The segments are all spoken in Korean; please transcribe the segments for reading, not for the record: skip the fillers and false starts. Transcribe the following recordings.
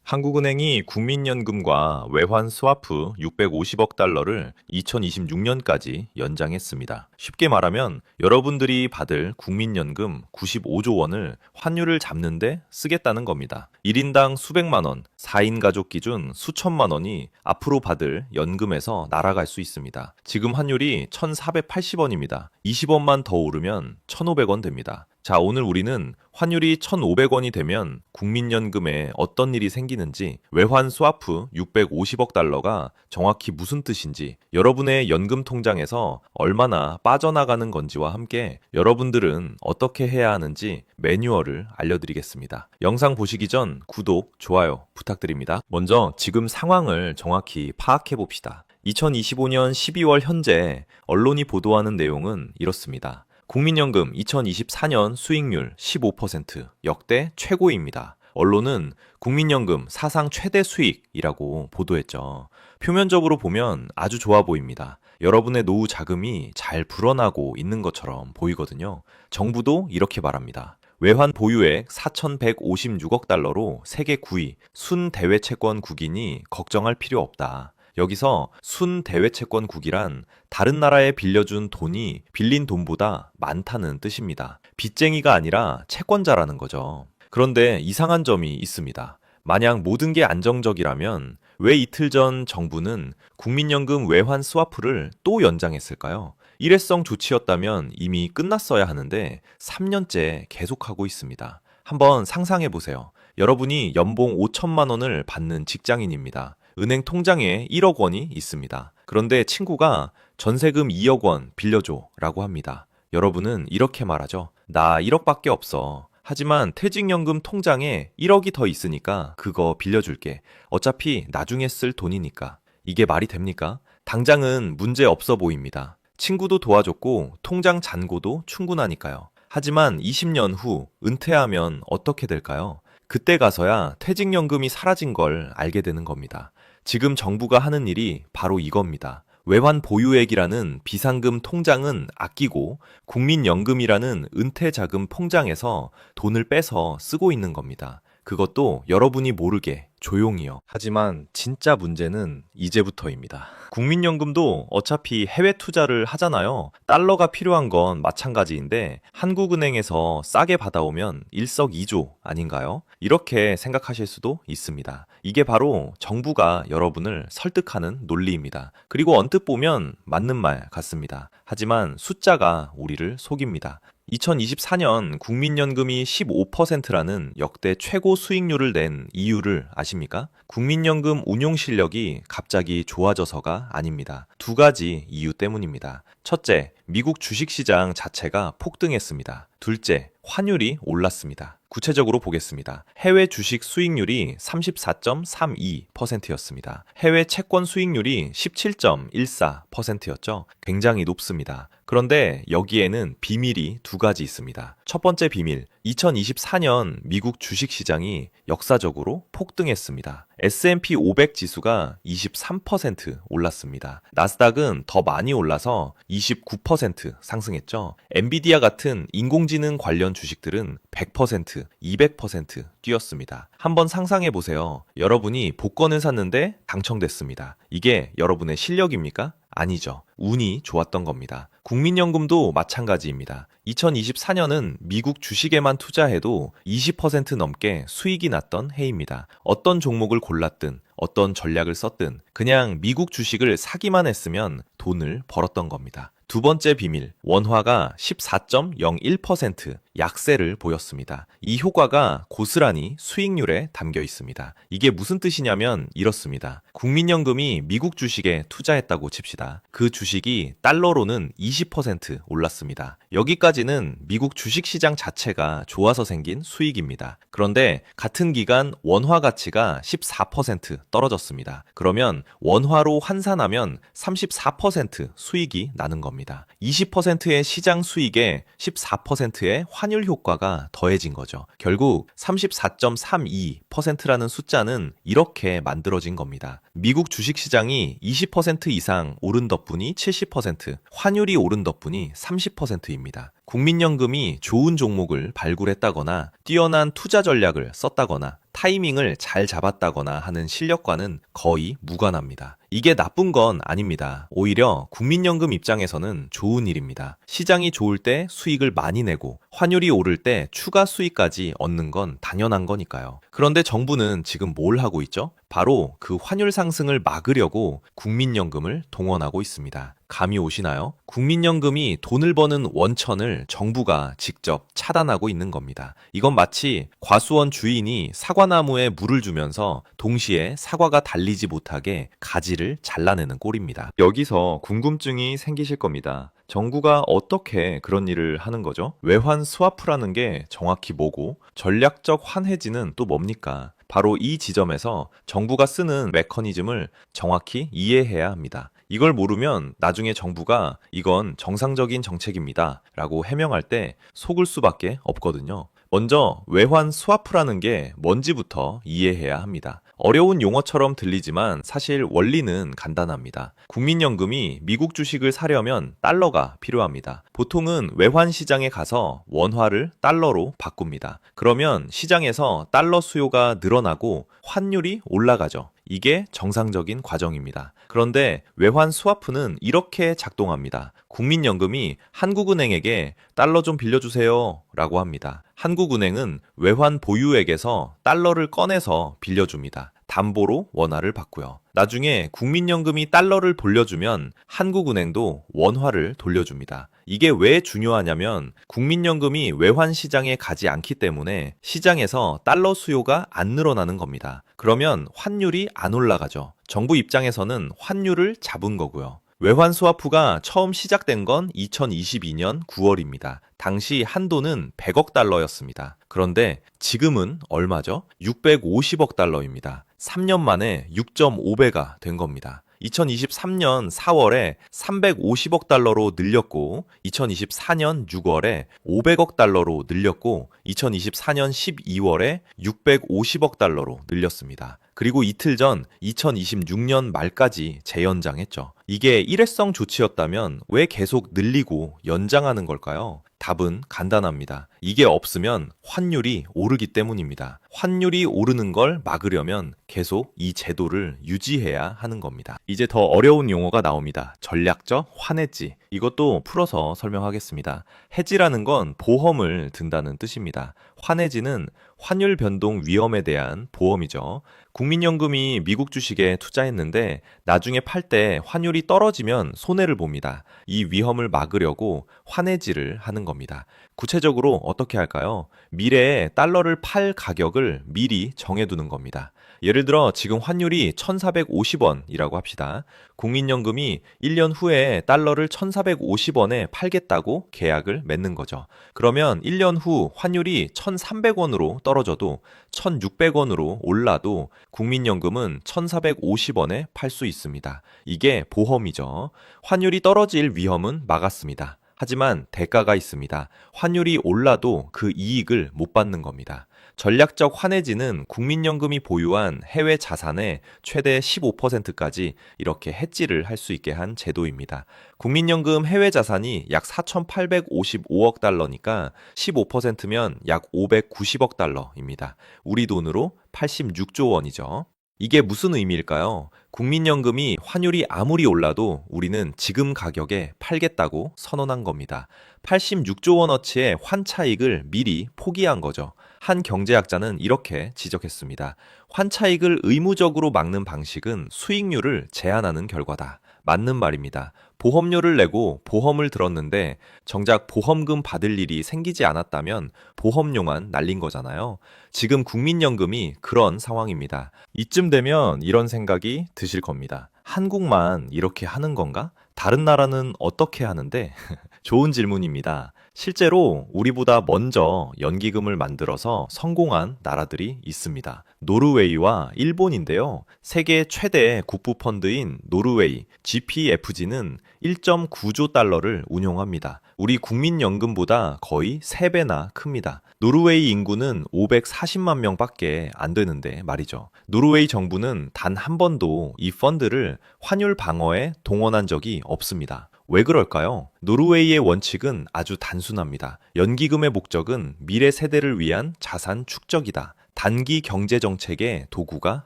한국은행이 국민연금과 외환 스와프 650억 달러를 2026년까지 연장했습니다. 쉽게 말하면 여러분들이 받을 국민연금 95조 원을 환율을 잡는데 쓰겠다는 겁니다. 1인당 수백만 원, 4인 가족 기준 수천만 원이 앞으로 받을 연금에서 날아갈 수 있습니다. 지금 환율이 1,480원입니다. 20원만 더 오르면 1,500원 됩니다. 자, 오늘 우리는 환율이 1,500원이 되면 국민연금에 어떤 일이 생기는지, 외환 스와프 650억 달러가 정확히 무슨 뜻인지, 여러분의 연금 통장에서 얼마나 빠져나가는 건지와 함께 여러분들은 어떻게 해야 하는지 매뉴얼을 알려드리겠습니다. 영상 보시기 전 구독, 좋아요 부탁드립니다. 먼저 지금 상황을 정확히 파악해 봅시다. 2025년 12월 현재 언론이 보도하는 내용은 이렇습니다. 국민연금 2024년 수익률 15% 역대 최고입니다. 언론은 국민연금 사상 최대 수익이라고 보도했죠. 표면적으로 보면 아주 좋아 보입니다. 여러분의 노후 자금이 잘 불어나고 있는 것처럼 보이거든요. 정부도 이렇게 말합니다. 외환 보유액 4,156억 달러로 세계 9위 순대외 채권국이니 걱정할 필요 없다. 여기서 순대외채권국이란 다른 나라에 빌려준 돈이 빌린 돈보다 많다는 뜻입니다. 빚쟁이가 아니라 채권자라는 거죠. 그런데 이상한 점이 있습니다. 만약 모든 게 안정적이라면 왜 이틀 전 정부는 국민연금 외환 스와프를 또 연장했을까요? 일회성 조치였다면 이미 끝났어야 하는데 3년째 계속하고 있습니다. 한번 상상해 보세요. 여러분이 연봉 5천만 원을 받는 직장인입니다. 은행 통장에 1억 원이 있습니다. 그런데 친구가 전세금 2억 원 빌려줘 라고 합니다. 여러분은 이렇게 말하죠. 나 1억밖에 없어. 하지만 퇴직연금 통장에 1억이 더 있으니까 그거 빌려줄게. 어차피 나중에 쓸 돈이니까. 이게 말이 됩니까? 당장은 문제 없어 보입니다. 친구도 도와줬고 통장 잔고도 충분하니까요. 하지만 20년 후 은퇴하면 어떻게 될까요? 그때 가서야 퇴직연금이 사라진 걸 알게 되는 겁니다. 지금 정부가 하는 일이 바로 이겁니다. 외환 보유액이라는 비상금 통장은 아끼고 국민연금이라는 은퇴자금 통장에서 돈을 빼서 쓰고 있는 겁니다. 그것도 여러분이 모르게 조용히요. 하지만 진짜 문제는 이제부터입니다. 국민연금도 어차피 해외 투자를 하잖아요. 달러가 필요한 건 마찬가지인데 한국은행에서 싸게 받아오면 일석이조 아닌가요? 이렇게 생각하실 수도 있습니다. 이게 바로 정부가 여러분을 설득하는 논리입니다. 그리고 언뜻 보면 맞는 말 같습니다. 하지만 숫자가 우리를 속입니다. 2024년 국민연금이 15%라는 역대 최고 수익률을 낸 이유를 아십니까? 국민연금 운용 실력이 갑자기 좋아져서가 아닙니다. 두 가지 이유 때문입니다. 첫째, 미국 주식시장 자체가 폭등했습니다. 둘째, 환율이 올랐습니다. 구체적으로 보겠습니다. 해외 주식 수익률이 34.32%였습니다. 해외 채권 수익률이 17.14%였죠. 굉장히 높습니다. 그런데 여기에는 비밀이 두 가지 있습니다. 첫 번째 비밀, 2024년 미국 주식시장이 역사적으로 폭등했습니다. S&P 500 지수가 23% 올랐습니다. 나스닥은 더 많이 올라서 29% 상승했죠. 엔비디아 같은 인공지능 관련 주식들은 100%, 200% 뛰었습니다. 한번 상상해 보세요. 여러분이 복권을 샀는데 당첨됐습니다. 이게 여러분의 실력입니까? 아니죠. 운이 좋았던 겁니다. 국민연금도 마찬가지입니다. 2024년은 미국 주식에만 투자해도 20% 넘게 수익이 났던 해입니다. 어떤 종목을 골랐든 어떤 전략을 썼든 그냥 미국 주식을 사기만 했으면 돈을 벌었던 겁니다. 두 번째 비밀, 원화가 14.01% 약세를 보였습니다. 이 효과가 고스란히 수익률에 담겨 있습니다. 이게 무슨 뜻이냐면 이렇습니다. 국민연금이 미국 주식에 투자했다고 칩시다. 그 주식이 달러로는 20% 올랐습니다. 여기까지는 미국 주식시장 자체가 좋아서 생긴 수익입니다. 그런데 같은 기간 원화 가치가 14% 떨어졌습니다. 그러면 원화로 환산하면 34% 수익이 나는 겁니다. 20%의 시장 수익에 14%의 환율 효과가 더해진 거죠. 결국 34.32%라는 숫자는 이렇게 만들어진 겁니다. 미국 주식시장이 20% 이상 오른 덕분이 70%, 환율이 오른 덕분이 30%입니다. 국민연금이 좋은 종목을 발굴했다거나 뛰어난 투자 전략을 썼다거나 타이밍을 잘 잡았다거나 하는 실력과는 거의 무관합니다. 이게 나쁜 건 아닙니다. 오히려 국민연금 입장에서는 좋은 일입니다. 시장이 좋을 때 수익을 많이 내고 환율이 오를 때 추가 수익까지 얻는 건 당연한 거니까요. 그런데 정부는 지금 뭘 하고 있죠? 바로 그 환율 상승을 막으려고 국민연금을 동원하고 있습니다. 감이 오시나요? 국민연금이 돈을 버는 원천을 정부가 직접 차단하고 있는 겁니다. 이건 마치 과수원 주인이 사과나무에 물을 주면서 동시에 사과가 달리지 못하게 가지를 잘라내는 꼴입니다. 여기서 궁금증이 생기실 겁니다. 정부가 어떻게 그런 일을 하는 거죠? 외환 스와프라는 게 정확히 뭐고 전략적 환해지는 또 뭡니까? 바로 이 지점에서 정부가 쓰는 메커니즘을 정확히 이해해야 합니다. 이걸 모르면 나중에 정부가 이건 정상적인 정책입니다 라고 해명할 때 속을 수밖에 없거든요. 먼저 외환 스와프라는 게 뭔지부터 이해해야 합니다. 어려운 용어처럼 들리지만 사실 원리는 간단합니다. 국민연금이 미국 주식을 사려면 달러가 필요합니다. 보통은 외환 시장에 가서 원화를 달러로 바꿉니다. 그러면 시장에서 달러 수요가 늘어나고 환율이 올라가죠. 이게 정상적인 과정입니다. 그런데 외환 스와프는 이렇게 작동합니다. 국민연금이 한국은행에게 달러 좀 빌려주세요 라고 합니다. 한국은행은 외환 보유액에서 달러를 꺼내서 빌려줍니다. 담보로 원화를 받고요. 나중에 국민연금이 달러를 돌려주면 한국은행도 원화를 돌려줍니다. 이게 왜 중요하냐면 국민연금이 외환 시장에 가지 않기 때문에 시장에서 달러 수요가 안 늘어나는 겁니다. 그러면 환율이 안 올라가죠. 정부 입장에서는 환율을 잡은 거고요. 외환 스와프가 처음 시작된 건 2022년 9월입니다. 당시 한도는 100억 달러였습니다. 그런데 지금은 얼마죠? 650억 달러입니다. 3년 만에 6.5배가 된 겁니다. 2023년 4월에 350억 달러로 늘렸고 2024년 6월에 500억 달러로 늘렸고 2024년 12월에 650억 달러로 늘렸습니다. 그리고 이틀 전 2026년 말까지 재연장했죠. 이게 일회성 조치였다면 왜 계속 늘리고 연장하는 걸까요? 답은 간단합니다. 이게 없으면 환율이 오르기 때문입니다. 환율이 오르는 걸 막으려면 계속 이 제도를 유지해야 하는 겁니다. 이제 더 어려운 용어가 나옵니다. 전략적 환해지. 이것도 풀어서 설명하겠습니다. 해지라는 건 보험을 든다는 뜻입니다. 환해지는 환율 변동 위험에 대한 보험이죠. 국민연금이 미국 주식에 투자했는데 나중에 팔 때 환율이 떨어지면 손해를 봅니다. 이 위험을 막으려고 환해지를 하는 겁니다. 구체적으로 어떻게 할까요? 미래에 달러를 팔 가격을 미리 정해두는 겁니다. 예를 들어 지금 환율이 1,450원이라고 합시다. 국민연금이 1년 후에 달러를 1,450원에 팔겠다고 계약을 맺는 거죠. 그러면 1년 후 환율이 1,300원으로 떨어져도 1,600원으로 올라도 국민연금은 1,450원에 팔 수 있습니다. 이게 보험이죠. 환율이 떨어질 위험은 막았습니다. 하지만 대가가 있습니다. 환율이 올라도 그 이익을 못 받는 겁니다. 전략적 환해지는 국민연금이 보유한 해외 자산의 최대 15%까지 이렇게 해지를 할 수 있게 한 제도입니다. 국민연금 해외 자산이 약 4,855억 달러니까 15%면 약 590억 달러입니다. 우리 돈으로 86조 원이죠. 이게 무슨 의미일까요? 국민연금이 환율이 아무리 올라도 우리는 지금 가격에 팔겠다고 선언한 겁니다. 86조 원어치의 환차익을 미리 포기한 거죠. 한 경제학자는 이렇게 지적했습니다. 환차익을 의무적으로 막는 방식은 수익률을 제한하는 결과다. 맞는 말입니다. 보험료를 내고 보험을 들었는데 정작 보험금 받을 일이 생기지 않았다면 보험료만 날린 거잖아요. 지금 국민연금이 그런 상황입니다. 이쯤 되면 이런 생각이 드실 겁니다. 한국만 이렇게 하는 건가? 다른 나라는 어떻게 하는데? 좋은 질문입니다. 실제로 우리보다 먼저 연기금을 만들어서 성공한 나라들이 있습니다. 노르웨이와 일본인데요. 세계 최대 국부 펀드인 노르웨이 GPFG는 1.9조 달러를 운용합니다. 우리 국민연금보다 거의 3배나 큽니다. 노르웨이 인구는 540만 명밖에 안 되는데 말이죠. 노르웨이 정부는 단 한 번도 이 펀드를 환율 방어에 동원한 적이 없습니다. 왜 그럴까요? 노르웨이의 원칙은 아주 단순합니다. 연기금의 목적은 미래 세대를 위한 자산 축적이다. 단기 경제 정책의 도구가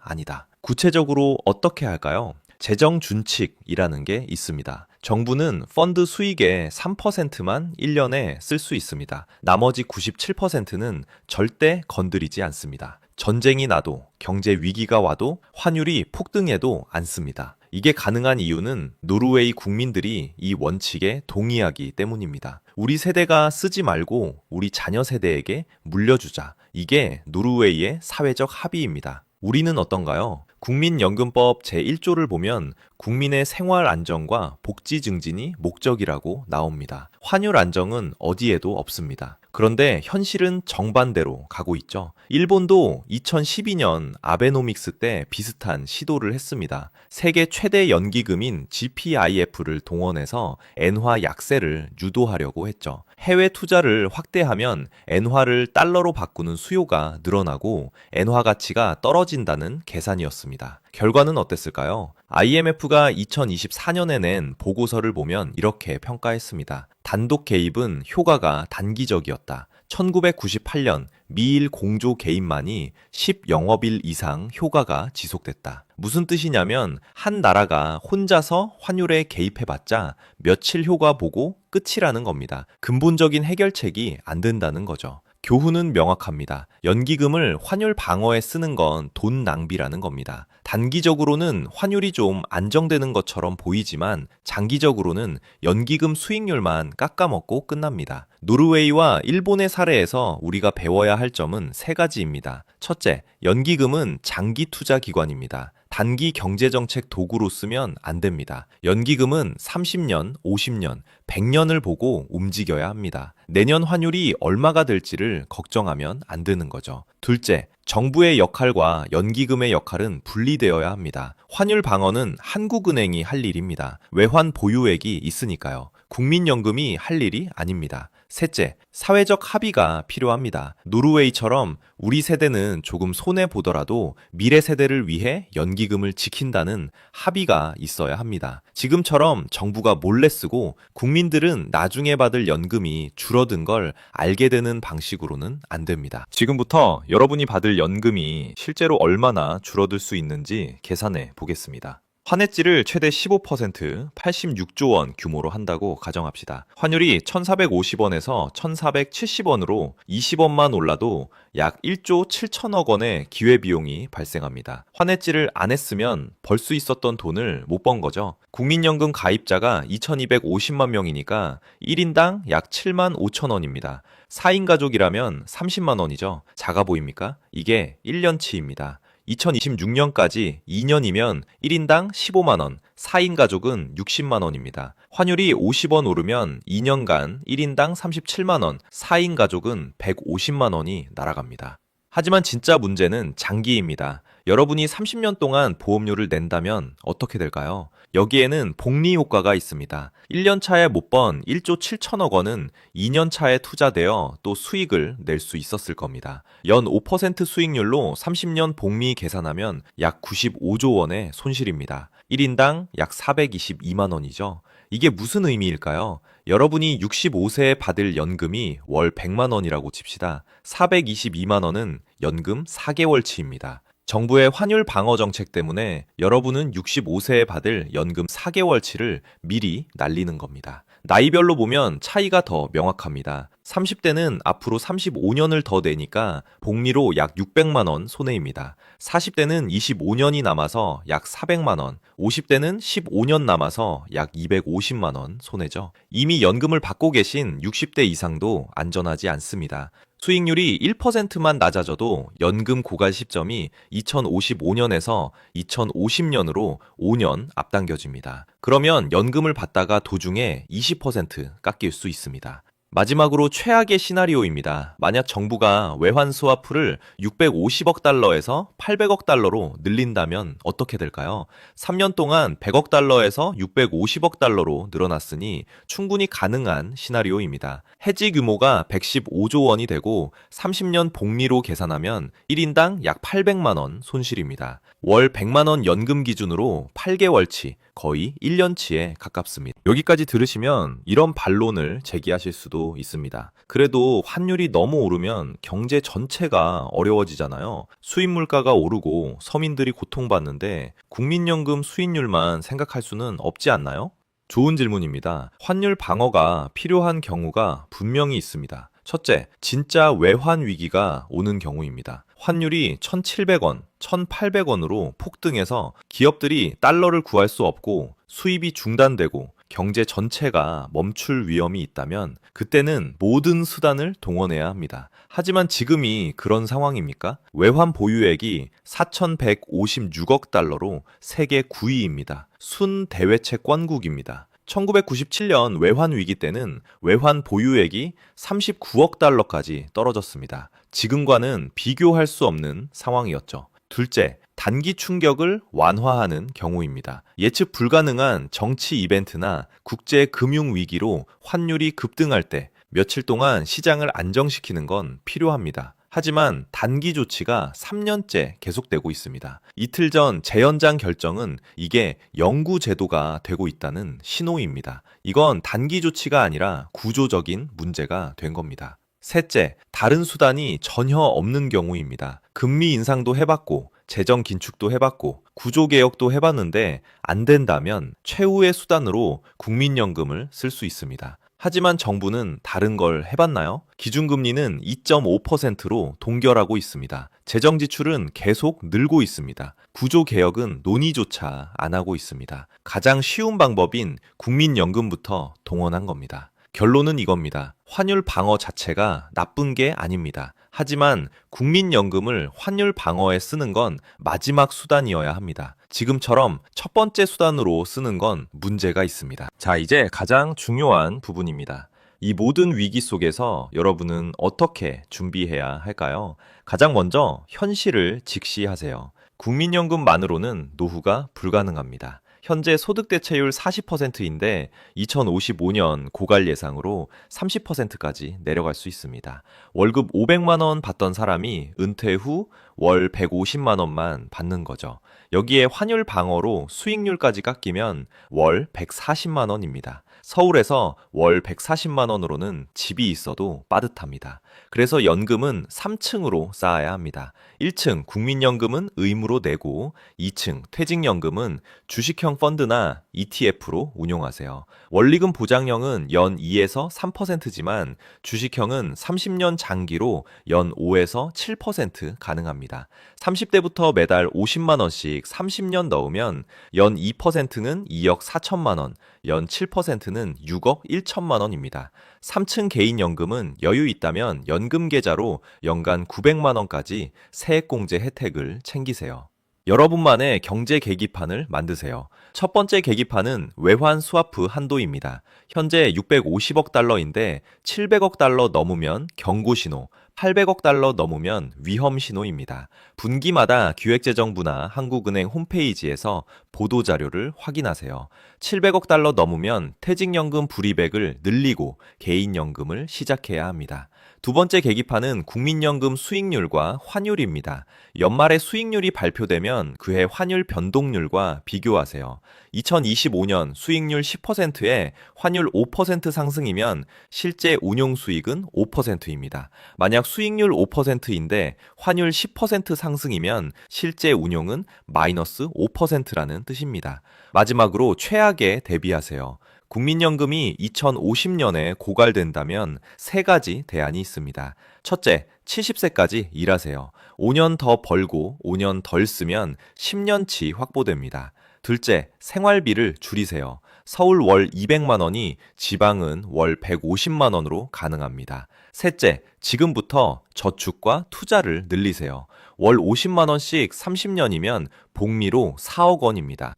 아니다. 구체적으로 어떻게 할까요? 재정 준칙이라는 게 있습니다. 정부는 펀드 수익의 3%만 1년에 쓸 수 있습니다. 나머지 97%는 절대 건드리지 않습니다. 전쟁이 나도 경제 위기가 와도 환율이 폭등해도 않습니다. 이게 가능한 이유는 노르웨이 국민들이 이 원칙에 동의하기 때문입니다. 우리 세대가 쓰지 말고 우리 자녀 세대에게 물려주자. 이게 노르웨이의 사회적 합의입니다. 우리는 어떤가요? 국민연금법 제1조를 보면 국민의 생활 안정과 복지 증진이 목적이라고 나옵니다. 환율 안정은 어디에도 없습니다. 그런데 현실은 정반대로 가고 있죠. 일본도 2012년 아베노믹스 때 비슷한 시도를 했습니다. 세계 최대 연기금인 GPIF를 동원해서 엔화 약세를 유도하려고 했죠. 해외 투자를 확대하면 엔화를 달러로 바꾸는 수요가 늘어나고 엔화 가치가 떨어진다는 계산이었습니다. 결과는 어땠을까요? IMF가 2024년에 낸 보고서를 보면 이렇게 평가했습니다. 단독 개입은 효과가 단기적이었다. 1998년 미일 공조 개입만이 10영업일 이상 효과가 지속됐다. 무슨 뜻이냐면 한 나라가 혼자서 환율에 개입해봤자 며칠 효과 보고 끝이라는 겁니다. 근본적인 해결책이 안 된다는 거죠. 교훈은 명확합니다. 연기금을 환율 방어에 쓰는 건 돈 낭비라는 겁니다. 단기적으로는 환율이 좀 안정되는 것처럼 보이지만 장기적으로는 연기금 수익률만 깎아먹고 끝납니다. 노르웨이와 일본의 사례에서 우리가 배워야 할 점은 세 가지입니다. 첫째, 연기금은 장기 투자 기관입니다. 단기 경제정책 도구로 쓰면 안 됩니다. 연기금은 30년, 50년, 100년을 보고 움직여야 합니다. 내년 환율이 얼마가 될지를 걱정하면 안 되는 거죠. 둘째, 정부의 역할과 연기금의 역할은 분리되어야 합니다. 환율 방어는 한국은행이 할 일입니다. 외환 보유액이 있으니까요. 국민연금이 할 일이 아닙니다. 셋째, 사회적 합의가 필요합니다. 노르웨이처럼 우리 세대는 조금 손해보더라도 미래 세대를 위해 연기금을 지킨다는 합의가 있어야 합니다. 지금처럼 정부가 몰래 쓰고 국민들은 나중에 받을 연금이 줄어든 걸 알게 되는 방식으로는 안 됩니다. 지금부터 여러분이 받을 연금이 실제로 얼마나 줄어들 수 있는지 계산해 보겠습니다. 환해지를 최대 15%, 86조 원 규모로 한다고 가정합시다. 환율이 1,450원에서 1,470원으로 20원만 올라도 약 1조 7천억 원의 기회비용이 발생합니다. 환해지를 안 했으면 벌 수 있었던 돈을 못 번 거죠. 국민연금 가입자가 2,250만 명이니까 1인당 약 7만 5천 원입니다. 4인 가족이라면 30만 원이죠. 작아 보입니까? 이게 1년치입니다. 2026년까지 2년이면 1인당 15만원, 4인 가족은 60만원입니다. 환율이 50원 오르면 2년간 1인당 37만원, 4인 가족은 150만원이 날아갑니다. 하지만 진짜 문제는 장기입니다. 여러분이 30년 동안 보험료를 낸다면 어떻게 될까요? 여기에는 복리 효과가 있습니다. 1년 차에 못 번 1조 7천억 원은 2년 차에 투자되어 또 수익을 낼 수 있었을 겁니다. 연 5% 수익률로 30년 복리 계산하면 약 95조 원의 손실입니다. 1인당 약 422만 원이죠. 이게 무슨 의미일까요? 여러분이 65세에 받을 연금이 월 100만 원이라고 칩시다. 422만 원은 연금 4개월치입니다. 정부의 환율 방어 정책 때문에 여러분은 65세에 받을 연금 4개월치를 미리 날리는 겁니다. 나이별로 보면 차이가 더 명확합니다. 30대는 앞으로 35년을 더 내니까 복리로 약 600만 원 손해입니다. 40대는 25년이 남아서 약 400만 원, 50대는 15년 남아서 약 250만 원 손해죠. 이미 연금을 받고 계신 60대 이상도 안전하지 않습니다. 수익률이 1%만 낮아져도 연금 고갈 시점이 2055년에서 2050년으로 5년 앞당겨집니다. 그러면 연금을 받다가 도중에 20% 깎일 수 있습니다. 마지막으로 최악의 시나리오입니다. 만약 정부가 외환 스와프를 650억 달러에서 800억 달러로 늘린다면 어떻게 될까요? 3년 동안 100억 달러에서 650억 달러로 늘어났으니 충분히 가능한 시나리오입니다. 해지 규모가 115조 원이 되고 30년 복리로 계산하면 1인당 약 800만 원 손실입니다. 월 100만 원 연금 기준으로 8개월치, 거의 1년치에 가깝습니다. 여기까지 들으시면 이런 반론을 제기하실 수도 수도 있습니다. 그래도 환율이 너무 오르면 경제 전체가 어려워지잖아요. 수입 물가가 오르고 서민들이 고통받는데 국민연금 수익률만 생각할 수는 없지 않나요? 좋은 질문입니다. 환율 방어가 필요한 경우가 분명히 있습니다. 첫째, 진짜 외환 위기가 오는 경우입니다. 환율이 1,700원, 1,800원으로 폭등해서 기업들이 달러를 구할 수 없고 수입이 중단되고 경제 전체가 멈출 위험이 있다면 그때는 모든 수단을 동원해야 합니다. 하지만 지금이 그런 상황입니까? 외환 보유액이 4,156억 달러로 세계 9위입니다. 순 대외채권국입니다. 1997년 외환 위기 때는 외환 보유액이 39억 달러까지 떨어졌습니다. 지금과는 비교할 수 없는 상황이었죠. 둘째, 단기 충격을 완화하는 경우입니다. 예측 불가능한 정치 이벤트나 국제 금융 위기로 환율이 급등할 때 며칠 동안 시장을 안정시키는 건 필요합니다. 하지만 단기 조치가 3년째 계속되고 있습니다. 이틀 전 재연장 결정은 이게 영구 제도가 되고 있다는 신호입니다. 이건 단기 조치가 아니라 구조적인 문제가 된 겁니다. 셋째, 다른 수단이 전혀 없는 경우입니다. 금리 인상도 해봤고 재정 긴축도 해봤고 구조개혁도 해봤는데 안 된다면 최후의 수단으로 국민연금을 쓸 수 있습니다. 하지만 정부는 다른 걸 해봤나요? 기준금리는 2.5%로 동결하고 있습니다. 재정 지출은 계속 늘고 있습니다. 구조개혁은 논의조차 안 하고 있습니다. 가장 쉬운 방법인 국민연금부터 동원한 겁니다. 결론은 이겁니다. 환율 방어 자체가 나쁜 게 아닙니다. 하지만 국민연금을 환율 방어에 쓰는 건 마지막 수단이어야 합니다. 지금처럼 첫 번째 수단으로 쓰는 건 문제가 있습니다. 자, 이제 가장 중요한 부분입니다. 이 모든 위기 속에서 여러분은 어떻게 준비해야 할까요? 가장 먼저 현실을 직시하세요. 국민연금만으로는 노후가 불가능합니다. 현재 소득 대체율 40%인데 2055년 고갈 예상으로 30%까지 내려갈 수 있습니다. 월급 500만 원 받던 사람이 은퇴 후 월 150만 원만 받는 거죠. 여기에 환율 방어로 수익률까지 깎이면 월 140만 원입니다. 서울에서 월 140만 원으로는 집이 있어도 빠듯합니다. 그래서 연금은 3층으로 쌓아야 합니다. 1층 국민연금은 의무로 내고 2층 퇴직연금은 주식형 펀드나 ETF로 운용하세요. 원리금 보장형은 연 2에서 3%지만 주식형은 30년 장기로 연 5에서 7% 가능합니다. 30대부터 매달 50만 원씩 30년 넣으면 연 2%는 2억 4천만 원, 연 7%는 6억 1천만 원입니다. 3층 개인연금은 여유 있다면 연금 계좌로 연간 900만 원까지 세액공제 혜택을 챙기세요. 여러분만의 경제 계기판을 만드세요. 첫 번째 계기판은 외환 스와프 한도입니다. 현재 650억 달러인데 700억 달러 넘으면 경고 신호, 800억 달러 넘으면 위험 신호입니다. 분기마다 기획재정부나 한국은행 홈페이지에서 보도자료를 확인하세요. 700억 달러 넘으면 퇴직연금 불이백을 늘리고 개인연금을 시작해야 합니다. 두 번째 계기판은 국민연금 수익률과 환율입니다. 연말에 수익률이 발표되면 그해 환율 변동률과 비교하세요. 2025년 수익률 10%에 환율 5% 상승이면 실제 운용 수익은 5%입니다. 만약 수익률 5%인데 환율 10% 상승이면 실제 운용은 마이너스 5%라는 뜻입니다. 마지막으로 최악에 대비하세요. 국민연금이 2050년에 고갈된다면 세 가지 대안이 있습니다. 첫째, 70세까지 일하세요. 5년 더 벌고 5년 덜 쓰면 10년치 확보됩니다. 둘째, 생활비를 줄이세요. 서울 월 200만 원이 지방은 월 150만 원으로 가능합니다. 셋째, 지금부터 저축과 투자를 늘리세요. 월 50만 원씩 30년이면 복리로 4억 원입니다.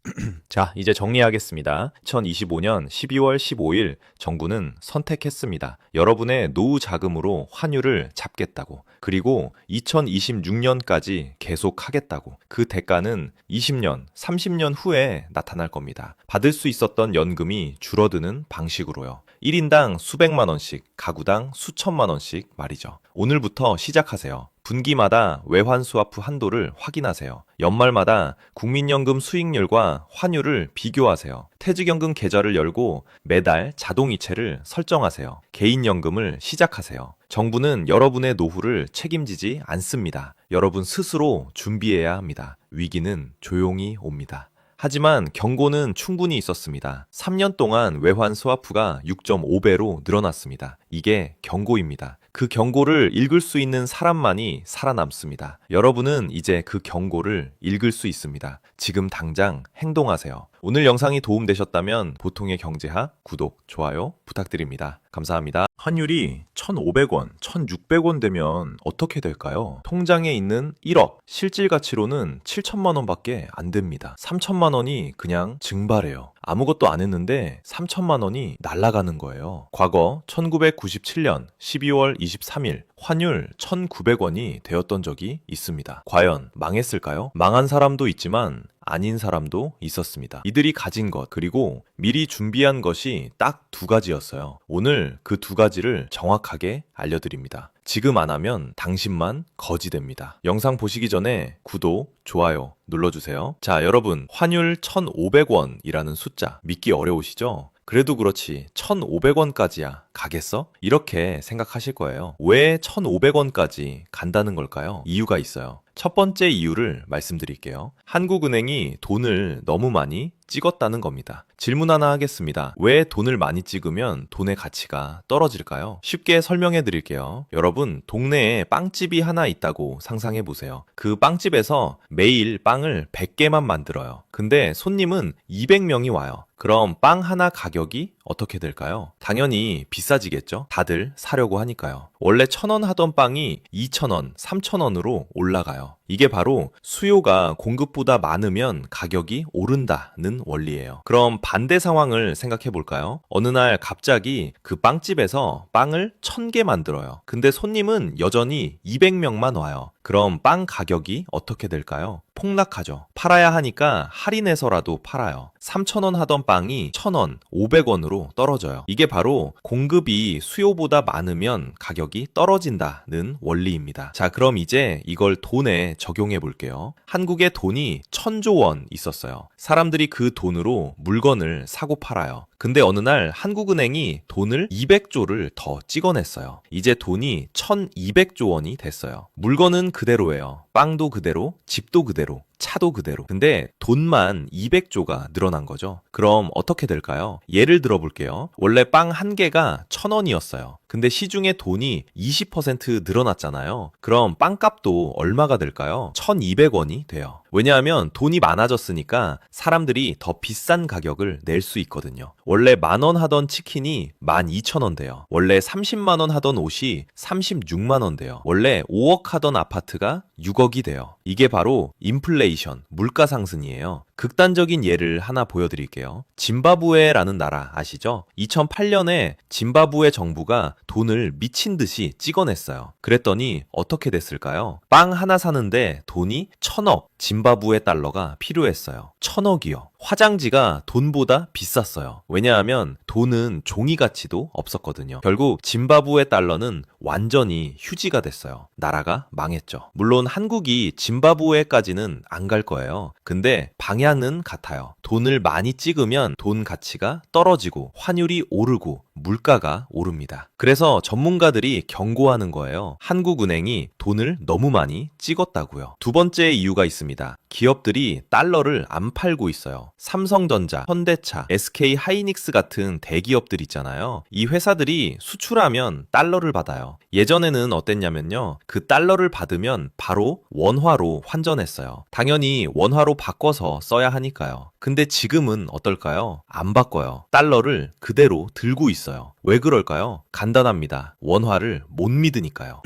자, 이제 정리하겠습니다. 2025년 12월 15일 정부는 선택했습니다. 여러분의 노후 자금으로 환율을 잡겠다고. 그리고 2026년까지 계속하겠다고. 그 대가는 20년, 30년 후에 나타날 겁니다. 받을 수 있었던 연금이 줄어드는 방식으로요. 1인당 수백만 원씩, 가구당 수천만 원씩 말이죠. 오늘부터 시작하세요. 분기마다 외환 스와프 한도를 확인하세요. 연말마다 국민연금 수익률과 환율을 비교하세요. 퇴직연금 계좌를 열고 매달 자동이체를 설정하세요. 개인연금을 시작하세요. 정부는 여러분의 노후를 책임지지 않습니다. 여러분 스스로 준비해야 합니다. 위기는 조용히 옵니다. 하지만 경고는 충분히 있었습니다. 3년 동안 외환 스와프가 6.5배로 늘어났습니다. 이게 경고입니다. 그 경고를 읽을 수 있는 사람만이 살아남습니다. 여러분은 이제 그 경고를 읽을 수 있습니다. 지금 당장 행동하세요. 오늘 영상이 도움되셨다면 보통의 경제학 구독, 좋아요 부탁드립니다. 감사합니다. 환율이 1,500원, 1,600원 되면 어떻게 될까요? 통장에 있는 1억, 실질 가치로는 7천만 원밖에 안 됩니다. 3천만 원이 그냥 증발해요. 아무것도 안 했는데 3천만 원이 날아가는 거예요. 과거 1997년 12월 23일 환율 1,900원이 되었던 적이 있습니다. 과연 망했을까요? 망한 사람도 있지만 아닌 사람도 있었습니다. 이들이 가진 것, 그리고 미리 준비한 것이 딱 두 가지였어요. 오늘 그 두 가지를 정확하게 알려드립니다. 지금 안 하면 당신만 거지 됩니다. 영상 보시기 전에 구독, 좋아요 눌러주세요. 자, 여러분, 환율 1,500원이라는 숫자 믿기 어려우시죠? 그래도 그렇지 1,500원까지야 가겠어? 이렇게 생각하실 거예요. 왜 1,500원까지 간다는 걸까요? 이유가 있어요. 첫 번째 이유를 말씀드릴게요. 한국은행이 돈을 너무 많이 찍었다는 겁니다. 질문 하나 하겠습니다. 왜 돈을 많이 찍으면 돈의 가치가 떨어질까요? 쉽게 설명해 드릴게요. 여러분, 동네에 빵집이 하나 있다고 상상해 보세요. 그 빵집에서 매일 빵을 100개만 만들어요. 근데 손님은 200명이 와요. 그럼 빵 하나 가격이 어떻게 될까요? 당연히 비싸지겠죠? 다들 사려고 하니까요. 원래 1,000원 하던 빵이 2,000원, 3,000원으로 올라가요. 이게 바로 수요가 공급보다 많으면 가격이 오른다는 원리예요. 그럼 반대 상황을 생각해 볼까요? 어느 날 갑자기 그 빵집에서 빵을 1,000개 만들어요. 근데 손님은 여전히 200명만 와요. 그럼 빵 가격이 어떻게 될까요? 폭락하죠. 팔아야 하니까 할인해서라도 팔아요. 3,000원 하던 빵이 1,000원, 500원으로 떨어져요. 이게 바로 공급이 수요보다 많으면 가격이 떨어진다는 원리입니다. 자, 그럼 이제 이걸 돈에 적용해 볼게요. 한국에 돈이 1,000조 원 있었어요. 사람들이 그 돈으로 물건을 사고 팔아요. 근데 어느 날 한국은행이 돈을 200조를 더 찍어냈어요. 이제 돈이 1,200조 원이 됐어요. 물건은 그대로예요. 빵도 그대로, 집도 그대로, 차도 그대로. 근데 돈만 200조가 늘어난 거죠. 그럼 어떻게 될까요? 예를 들어 볼게요. 원래 빵 한 개가 1,000원이었어요. 근데 시중에 돈이 20% 늘어났잖아요. 그럼 빵값도 얼마가 될까요? 1,200원이 돼요. 왜냐하면 돈이 많아졌으니까 사람들이 더 비싼 가격을 낼 수 있거든요. 원래 10,000원 하던 치킨이 12,000원 돼요. 원래 30만 원 하던 옷이 36만 원 돼요. 원래 5억 하던 아파트가 6억이 돼요. 이게 바로 인플레이션, 물가 상승이에요. 극단적인 예를 하나 보여드릴게요. 짐바브웨라는 나라 아시죠? 2008년에 짐바브웨 정부가 돈을 미친 듯이 찍어냈어요. 그랬더니 어떻게 됐을까요? 빵 하나 사는데 돈이 1,000억 짐바브웨 달러가 필요했어요. 1,000억이요. 화장지가 돈보다 비쌌어요. 왜냐하면 돈은 종이 가치도 없었거든요. 결국 짐바브웨 달러는 완전히 휴지가 됐어요. 나라가 망했죠. 물론 한국이 짐바브웨까지는 안 갈 거예요. 근데 방향은 같아요. 돈을 많이 찍으면 돈 가치가 떨어지고 환율이 오르고 물가가 오릅니다. 그래서 전문가들이 경고하는 거예요. 한국은행이 돈을 너무 많이 찍었다고요. 두 번째 이유가 있습니다. 기업들이 달러를 안 팔고 있어요. 삼성전자, 현대차, SK 하이닉스 같은 대기업들 있잖아요. 이 회사들이 수출하면 달러를 받아요. 예전에는 어땠냐면요. 그 달러를 받으면 바로 원화로 환전했어요. 당연히 원화로 바꿔서 써야 하니까요. 근데 지금은 어떨까요? 안 바꿔요. 달러를 그대로 들고 있어요. 왜 그럴까요? 간단합니다. 원화를 못 믿으니까요.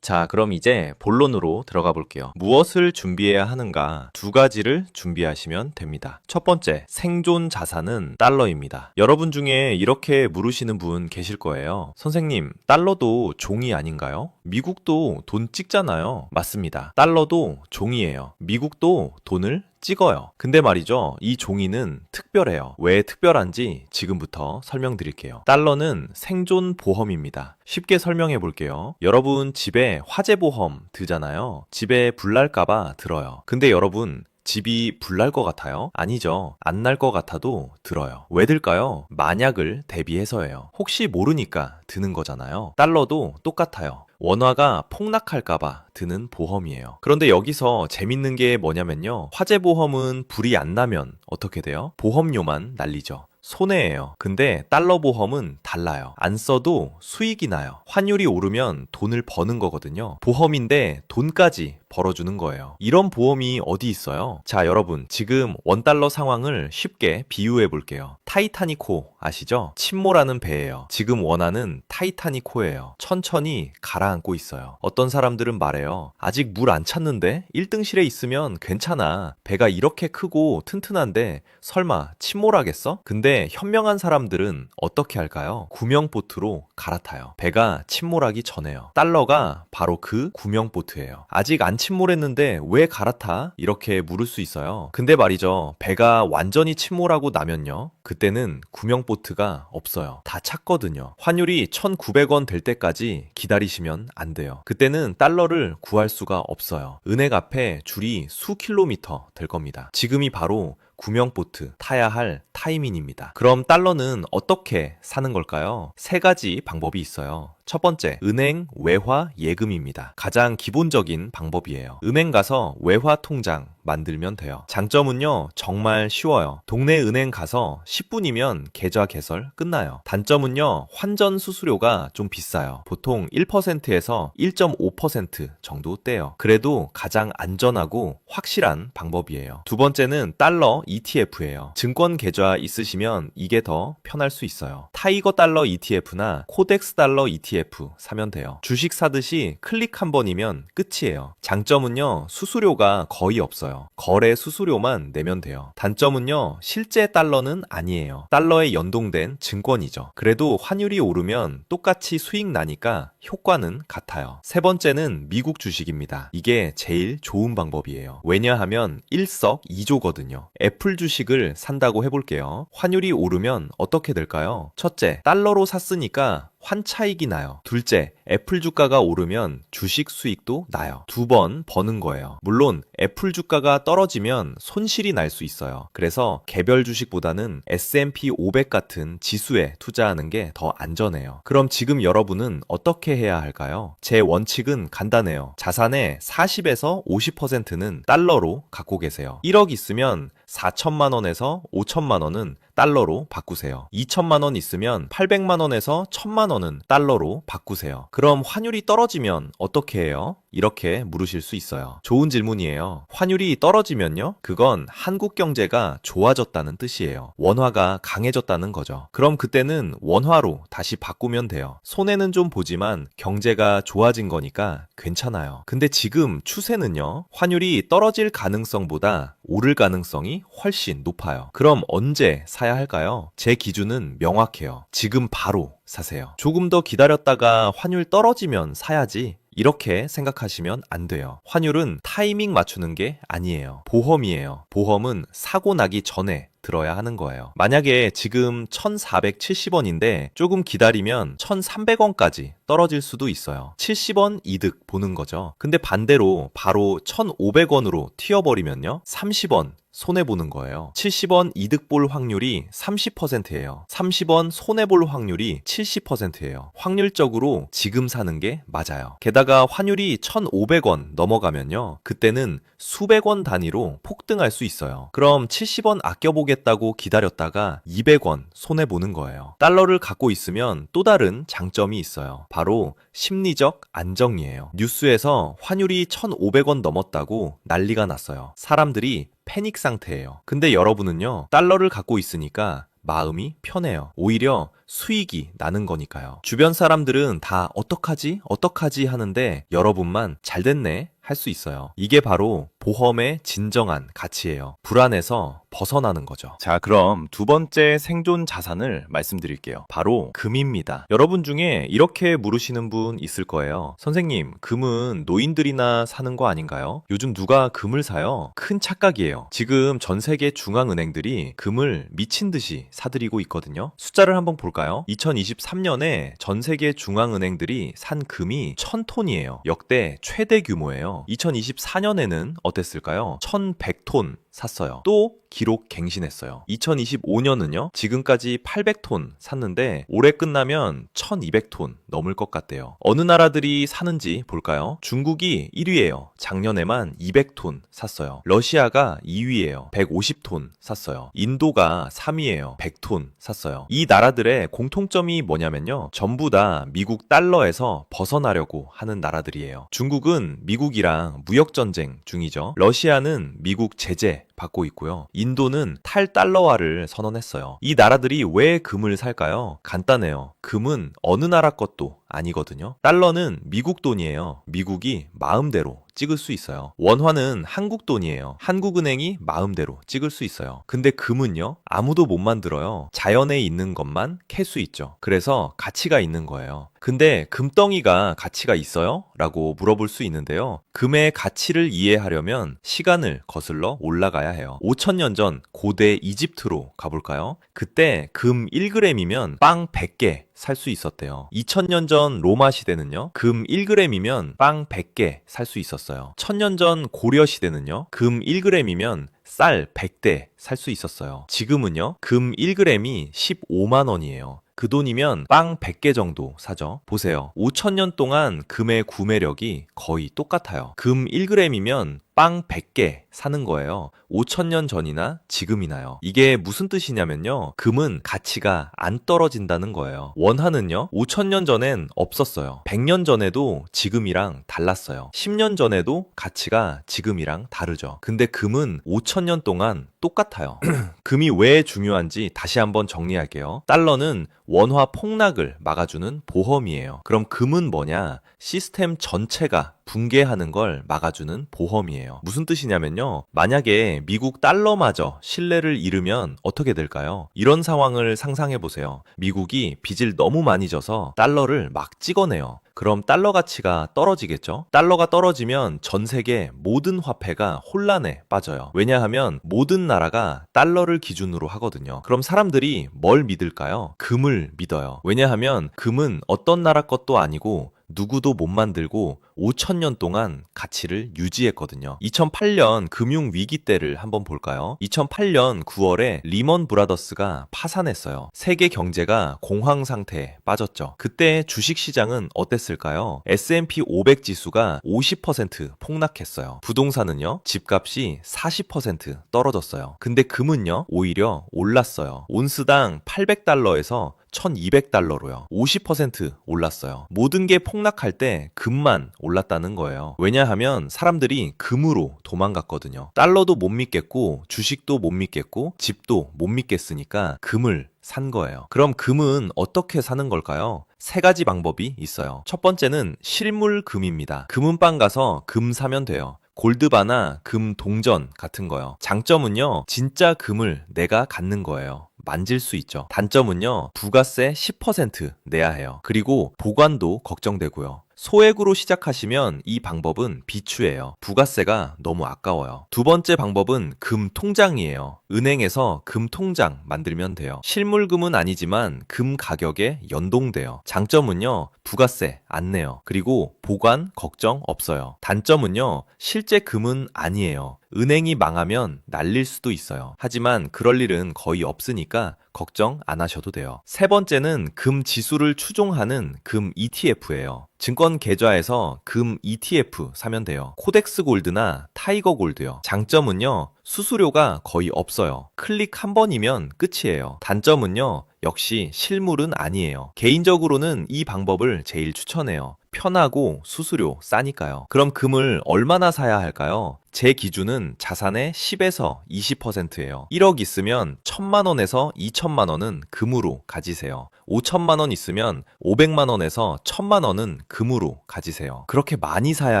자, 그럼 이제 본론으로 들어가 볼게요. 무엇을 준비해야 하는가? 두 가지를 준비하시면 됩니다. 첫 번째, 생존 자산은 달러입니다. 여러분 중에 이렇게 물으시는 분 계실 거예요. 선생님, 달러도 종이 아닌가요? 미국도 돈 찍잖아요. 맞습니다. 달러도 종이에요. 미국도 돈을 찍어요. 근데 말이죠. 이 종이는 특별해요. 왜 특별한지 지금부터 설명드릴게요. 달러는 생존 보험입니다. 쉽게 설명해 볼게요. 여러분 집에 화재 보험 드잖아요. 집에 불 날까봐 들어요. 근데 여러분 집이 불날 것 같아요? 아니죠. 안 날 것 같아도 들어요. 왜 들까요? 만약을 대비해서예요. 혹시 모르니까 드는 거잖아요. 달러도 똑같아요. 원화가 폭락할까봐 드는 보험이에요. 그런데 여기서 재밌는 게 뭐냐면요. 화재 보험은 불이 안 나면 어떻게 돼요? 보험료만 날리죠. 손해예요. 근데 달러 보험은 달라요. 안 써도 수익이 나요. 환율이 오르면 돈을 버는 거거든요. 보험인데 돈까지 벌어주는 거예요. 이런 보험이 어디 있어요? 자, 여러분 지금 원달러 상황을 쉽게 비유해 볼게요. 타이타닉호 아시죠? 침몰하는 배예요. 지금 원화는 타이타닉호예요. 천천히 가라앉고 있어요. 어떤 사람들은 말해요. 아직 물 안 찼는데 1등실에 있으면 괜찮아. 배가 이렇게 크고 튼튼한데 설마 침몰하겠어? 근데 현명한 사람들은 어떻게 할까요? 구명보트로 갈아타요. 배가 침몰하기 전에요. 달러가 바로 그 구명보트예요. 아직 안 침몰했는데 왜 갈아타? 이렇게 물을 수 있어요. 근데 말이죠. 배가 완전히 침몰하고 나면요. 그때는 구명보트가 없어요. 다 찼거든요. 환율이 1,900원 될 때까지 기다리시면 안 돼요. 그때는 달러를 구할 수가 없어요. 은행 앞에 줄이 수 킬로미터 될 겁니다. 지금이 바로 구명보트 타야 할 타이밍입니다. 그럼 달러는 어떻게 사는 걸까요? 세 가지 방법이 있어요. 첫 번째, 은행 외화 예금입니다. 가장 기본적인 방법이에요. 은행 가서 외화 통장 만들면 돼요. 장점은요, 정말 쉬워요. 동네 은행 가서 10분이면 계좌 개설 끝나요. 단점은요, 환전 수수료가 좀 비싸요. 보통 1%에서 1.5% 정도 떼요. 그래도 가장 안전하고 확실한 방법이에요. 두 번째는 달러 ETF예요. 증권 계좌 있으시면 이게 더 편할 수 있어요. 타이거 달러 ETF나 코덱스 달러 ETF 사면 돼요. 주식 사듯이 클릭 한 번이면 끝이에요. 장점은요, 수수료가 거의 없어요. 거래 수수료만 내면 돼요. 단점은요, 실제 달러는 아니에요. 달러에 연동된 증권이죠. 그래도 환율이 오르면 똑같이 수익 나니까 효과는 같아요. 세 번째는 미국 주식입니다. 이게 제일 좋은 방법이에요. 왜냐하면 일석이조거든요. 애플 주식을 산다고 해볼게요. 환율이 오르면 어떻게 될까요? 첫째, 달러로 샀으니까 환차익이 나요. 둘째, 애플 주가가 오르면 주식 수익도 나요. 두 번 버는 거예요. 물론 애플 주가가 떨어지면 손실이 날 수 있어요. 그래서 개별 주식보다는 S&P 500 같은 지수에 투자하는 게 더 안전해요. 그럼 지금 여러분은 어떻게 해야 할까요? 제 원칙은 간단해요. 자산의 40에서 50%는 달러로 갖고 계세요. 1억 있으면 4천만 원에서 5천만 원은 달러로 바꾸세요. 2천만 원 있으면 800만 원에서 1000만 원은 달러로 바꾸세요. 그럼 환율이 떨어지면 어떻게 해요? 이렇게 물으실 수 있어요. 좋은 질문이에요. 환율이 떨어지면요? 그건 한국 경제가 좋아졌다는 뜻이에요. 원화가 강해졌다는 거죠. 그럼 그때는 원화로 다시 바꾸면 돼요. 손해는 좀 보지만 경제가 좋아진 거니까 괜찮아요. 근데 지금 추세는요? 환율이 떨어질 가능성보다 오를 가능성이 훨씬 높아요. 그럼 언제 사야 할까요? 제 기준은 명확해요. 지금 바로 사세요. 조금 더 기다렸다가 환율 떨어지면 사야지. 이렇게 생각하시면 안 돼요. 환율은 타이밍 맞추는 게 아니에요. 보험이에요. 보험은 사고 나기 전에 들어야 하는 거예요. 만약에 지금 1,470원인데 조금 기다리면 1,300원까지 떨어질 수도 있어요. 70원 이득 보는 거죠. 근데 반대로 바로 1,500원으로 튀어버리면요. 30원 손해보는 거예요. 70원 이득 볼 확률이 30%예요. 30원 손해볼 확률이 70%예요. 확률적으로 지금 사는 게 맞아요. 게다가 환율이 1,500원 넘어가면요. 그때는 수백 원 단위로 폭등할 수 있어요. 그럼 70원 아껴보겠다고 기다렸다가 200원 손해보는 거예요. 달러를 갖고 있으면 또 다른 장점이 있어요. 바로 심리적 안정이에요. 뉴스에서 환율이 1,500원 넘었다고 난리가 났어요. 사람들이 패닉 상태예요. 근데 여러분은요, 달러를 갖고 있으니까 마음이 편해요. 오히려 수익이 나는 거니까요. 주변 사람들은 다 어떡하지? 어떡하지? 하는데 여러분만 잘 됐네 할 수 있어요. 이게 바로 보험의 진정한 가치예요. 불안에서 벗어나는 거죠. 자, 그럼 두 번째 생존 자산을 말씀드릴게요. 바로 금입니다. 여러분 중에 이렇게 물으시는 분 있을 거예요. 선생님, 금은 노인들이나 사는 거 아닌가요? 요즘 누가 금을 사요? 큰 착각이에요. 지금 전 세계 중앙은행들이 금을 미친 듯이 사들이고 있거든요. 숫자를 한번 볼까요? 2023년에 전 세계 중앙은행들이 산 금이 1000톤이에요. 역대 최대 규모예요. 2024년에는 어땠을까요? 1100톤 샀어요. 또 기록 갱신했어요. 2025년은요, 지금까지 800톤 샀는데 올해 끝나면 1200톤 넘을 것 같대요. 어느 나라들이 사는지 볼까요? 중국이 1위예요. 작년에만 200톤 샀어요. 러시아가 2위예요. 150톤 샀어요. 인도가 3위예요. 100톤 샀어요. 이 나라들의 공통점이 뭐냐면요, 전부 다 미국 달러에서 벗어나려고 하는 나라들이에요. 중국은 미국이랑 무역전쟁 중이죠. 러시아는 미국 제재 받고 있고요. 인도는 탈달러화를 선언했어요. 이 나라들이 왜 금을 살까요? 간단해요. 금은 어느 나라 것도 아니거든요. 달러는 미국 돈이에요. 미국이 마음대로 찍을 수 있어요. 원화는 한국 돈이에요. 한국은행이 마음대로 찍을 수 있어요. 근데 금은요, 아무도 못 만들어요. 자연에 있는 것만 캘 수 있죠. 그래서 가치가 있는 거예요. 근데 금덩이가 가치가 있어요? 라고 물어볼 수 있는데요. 금의 가치를 이해하려면 시간을 거슬러 올라가야 해요. 5000년 전 고대 이집트로 가볼까요? 그때 금 1g이면 빵 100개 살 수 있었대요. 2000년 전 로마 시대는요, 금 1g이면 빵 100개 살 수 있었어요. 1000년 전 고려 시대는요, 금 1g이면 쌀 100대 살 수 있었어요. 지금은요, 금 1g이 15만 원이에요. 그 돈이면 빵 100개 정도 사죠. 보세요. 5000년 동안 금의 구매력이 거의 똑같아요. 금 1g이면 빵 100개 사는 거예요. 5000년 전이나 지금이나요. 이게 무슨 뜻이냐면요, 금은 가치가 안 떨어진다는 거예요. 원화는요, 5000년 전엔 없었어요. 100년 전에도 지금이랑 달랐어요. 10년 전에도 가치가 지금이랑 다르죠. 근데 금은 5000년 동안 똑같아요. 금이 왜 중요한지 다시 한번 정리할게요. 달러는 원화 폭락을 막아주는 보험이에요. 그럼 금은 뭐냐? 시스템 전체가 붕괴하는 걸 막아주는 보험이에요. 무슨 뜻이냐면요, 만약에 미국 달러마저 신뢰를 잃으면 어떻게 될까요? 이런 상황을 상상해 보세요. 미국이 빚을 너무 많이 져서 달러를 막 찍어내요. 그럼 달러 가치가 떨어지겠죠? 달러가 떨어지면 전 세계 모든 화폐가 혼란에 빠져요. 왜냐하면 모든 나라가 달러를 기준으로 하거든요. 그럼 사람들이 뭘 믿을까요? 금을 믿어요. 왜냐하면 금은 어떤 나라 것도 아니고 누구도 못 만들고 5000년 동안 가치를 유지했거든요. 2008년 금융위기 때를 한번 볼까요? 2008년 9월에 리먼 브라더스가 파산했어요. 세계 경제가 공황 상태에 빠졌죠. 그때 주식시장은 어땠을까요? S&P 500 지수가 50% 폭락했어요. 부동산은요, 집값이 40% 떨어졌어요. 근데 금은요, 오히려 올랐어요. 온스당 800달러에서 1200달러로요. 50% 올랐어요. 모든 게 폭락할 때 금만 올랐다는 거예요. 왜냐하면 사람들이 금으로 도망갔거든요. 달러도 못 믿겠고, 주식도 못 믿겠고, 집도 못 믿겠으니까 금을 산 거예요. 그럼 금은 어떻게 사는 걸까요? 세 가지 방법이 있어요. 첫 번째는 실물금입니다. 금은방 가서 금 사면 돼요. 골드바나 금 동전 같은 거요. 장점은요, 진짜 금을 내가 갖는 거예요. 만질 수 있죠. 단점은요, 부가세 10% 내야 해요. 그리고 보관도 걱정되고요. 소액으로 시작하시면 이 방법은 비추예요. 부가세가 너무 아까워요. 두 번째 방법은 금 통장이에요. 은행에서 금 통장 만들면 돼요. 실물금은 아니지만 금 가격에 연동돼요. 장점은요, 부가세 안 내요. 그리고 보관 걱정 없어요. 단점은요, 실제 금은 아니에요. 은행이 망하면 날릴 수도 있어요. 하지만 그럴 일은 거의 없으니까 걱정 안 하셔도 돼요. 세 번째는 금 지수를 추종하는 금 ETF예요. 증권 계좌에서 금 ETF 사면 돼요. 코덱스 골드나 타이거 골드요. 장점은요, 수수료가 거의 없어요. 클릭 한 번이면 끝이에요. 단점은요, 역시 실물은 아니에요. 개인적으로는 이 방법을 제일 추천해요. 편하고 수수료 싸니까요. 그럼 금을 얼마나 사야 할까요? 제 기준은 자산의 10에서 20%예요. 1억 있으면 1,000만 원에서 2,000만 원은 금으로 가지세요. 5,000만 원 있으면 500만 원에서 1,000만 원은 금으로 가지세요. 그렇게 많이 사야